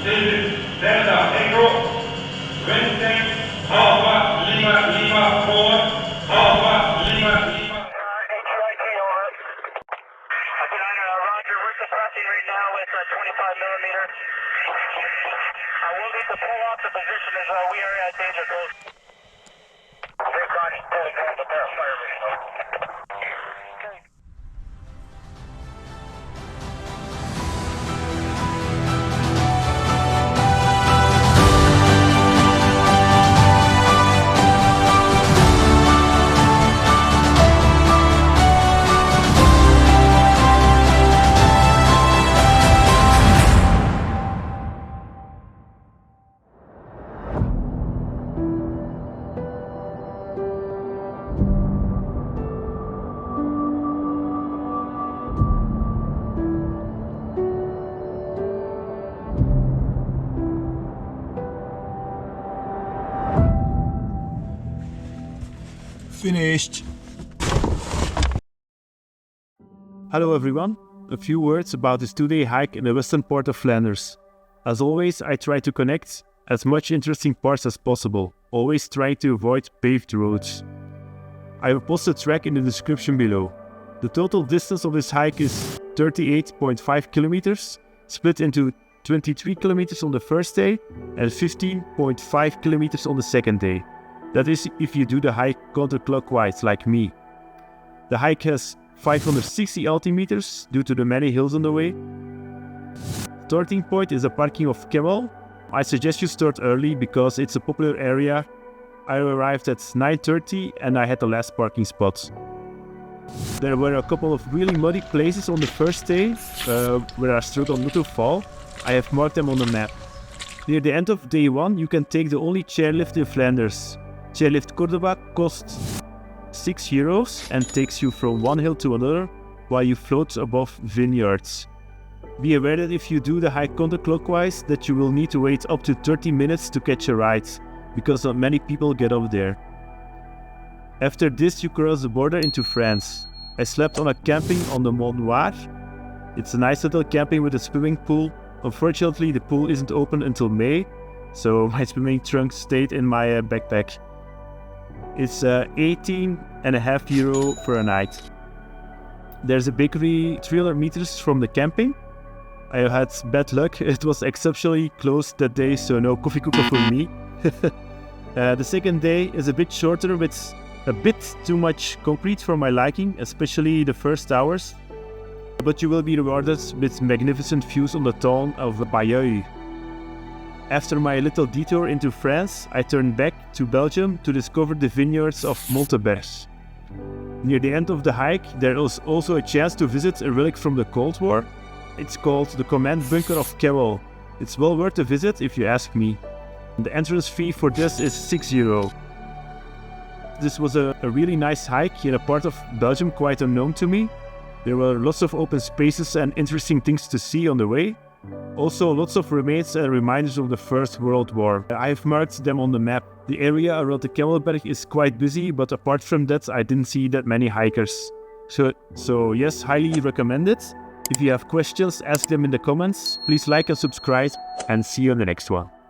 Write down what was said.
Delta Echo, Winston, Alpha, Lima, Lima, 4, Alpha, Lima, Lima. HUIT, over. Roger, we're suppressing right now with 25 millimeter. We'll need to pull off the position as we are at danger close. They've got it, but they're firing. Okay. Finished. Hello everyone, a few words about this 2-day hike in the western part of Flanders. As always, I try to connect as much interesting parts as possible, always trying to avoid paved roads. I will post a track in the description below. The total distance of this hike is 38.5 kilometers, split into 23 kilometers on the first day and 15.5 kilometers on the second day. That is if you do the hike counterclockwise like me. The hike has 560 altimeters due to the many hills on the way. Starting point is the parking of Kemmel. I suggest you start early because it's a popular area. I arrived at 9:30 and I had the last parking spot. There were a couple of really muddy places on the first day where I struggled not to fall. I have marked them on the map. Near the end of day 1 you can take the only chairlift in Flanders. Chairlift Cordoba costs €6 and takes you from one hill to another while you float above vineyards. Be aware that if you do the hike counterclockwise that you will need to wait up to 30 minutes to catch a ride, because not many people get up there. After this you cross the border into France. I slept on a camping on the Mont Noir. It's a nice little camping with a swimming pool. Unfortunately the pool isn't open until May, so my swimming trunk stayed in my backpack. It's €18.50 for a night. There's a bakery 300 meters from the camping. I had bad luck, it was exceptionally closed that day, so no coffee cooker for me. The second day is a bit shorter with a bit too much concrete for my liking, especially the first hours. But you will be rewarded with magnificent views on the town of Bayeux. After my little detour into France, I turned back to Belgium to discover the vineyards of Monteberg. Near the end of the hike, there is also a chance to visit a relic from the Cold War. It's called the Commandobunker of Kemmel. It's well worth a visit if you ask me. The entrance fee for this is €6. This was a really nice hike in a part of Belgium quite unknown to me. There were lots of open spaces and interesting things to see on the way. Also lots of remains and reminders of the First World War. I have marked them on the map. The area around the Kemmelberg is quite busy, but apart from that I didn't see that many hikers. So yes, highly recommend it. If you have questions, ask them in the comments. Please like and subscribe and see you on the next one.